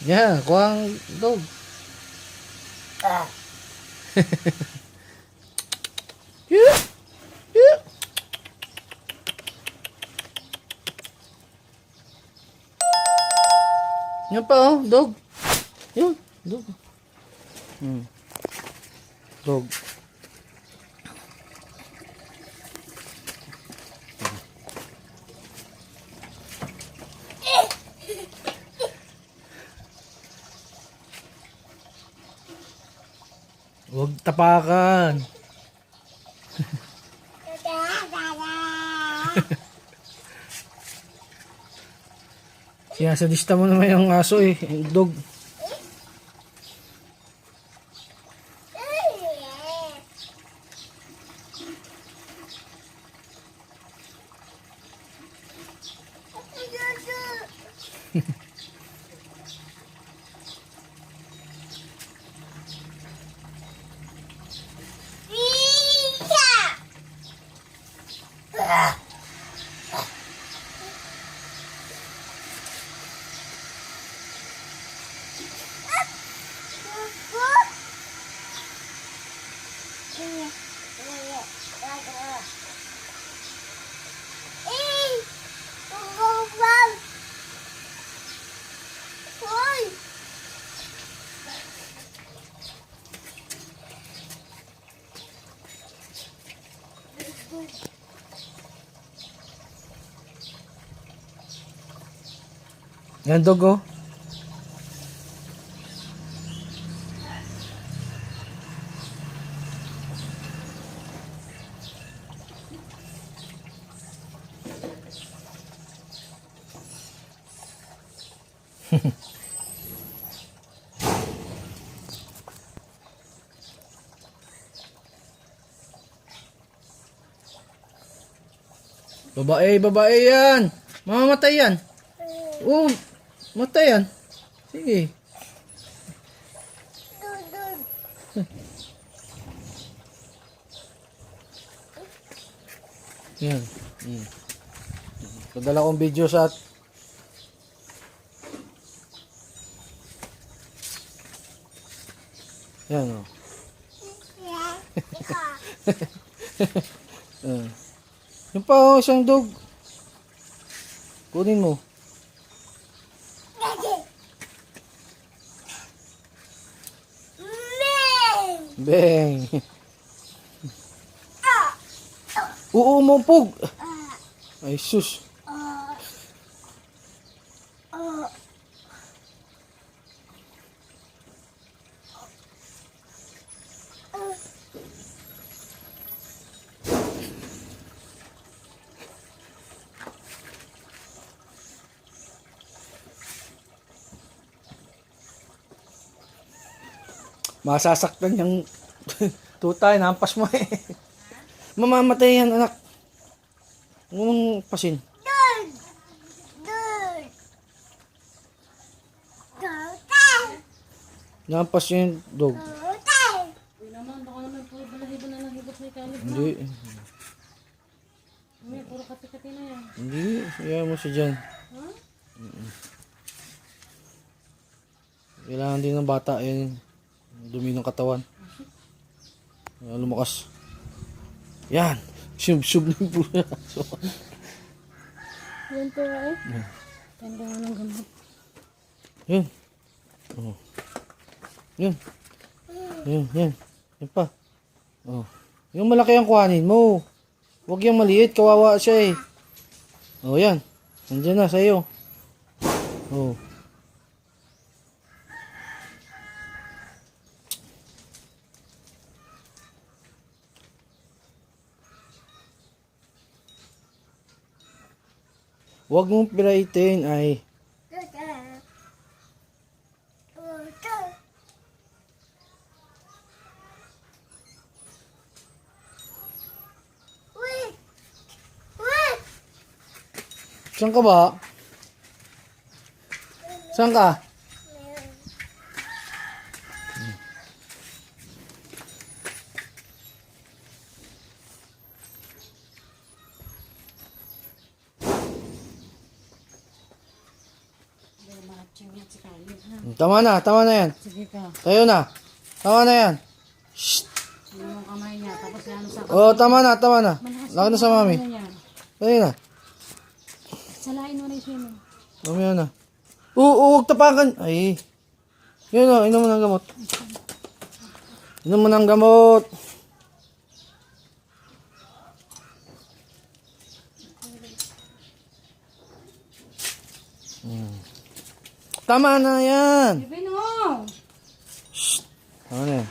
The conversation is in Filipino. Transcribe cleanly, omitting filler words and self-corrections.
Yan, kuha ang dog. Yeah. Yeah. Yan pa oh, dog. Yun, dog. Dog. Huwag tapakan. Sinasadista mo naman yung aso eh, yung dog. Yan dog oh. Babae yan. Mamamatay yan. Oh, matay yan. Sige. Yan. Padala kong video sa yan oh. Yung pa oh, isang dog. Kunin mo. Bang. Oo, mapog. Ay sus. Masasaktan yung tutay, nampas mo eh. Mamamatay yan anak. Huwag mong pasin. Nampas yung dog. Uy naman, baka naman puro balahibo na nahibot may kalit na. Hindi. May puro kati-kati na yan. Hindi. Kaya mo siya dyan. Ha? Kailangan din ng bata yun. Dumi ng katawan. Lumakas. Yan. Sub-sub na yung pula. Yan po eh. Tanda nga ng gamot. Yun. Oh. Yun. Yan. Yan pa. Oh. Yung malaki ang kuhanin mo. Huwag yung maliit. Kawawa siya eh. Oh, yan. Nandiyan na sa'yo. Oh. Huwag mong piraitin ay. Saan ka ba? Saan ka? Matching yan si Khalid ha. Tama na yan. Sige ka. Tayo na. Tama na yan. Shh. Yung mga kamay niya. Tapos yan sa Oh, tama na. Laki na sa mami. ano niya. Tayo na. Salain mo na yung swimming. Mamaya na. Huwag tapakan. Ay. Yun o, inom mo ng gamot. Inom mo ng gamot. Tama na yan. Bebe no! Tama na yan.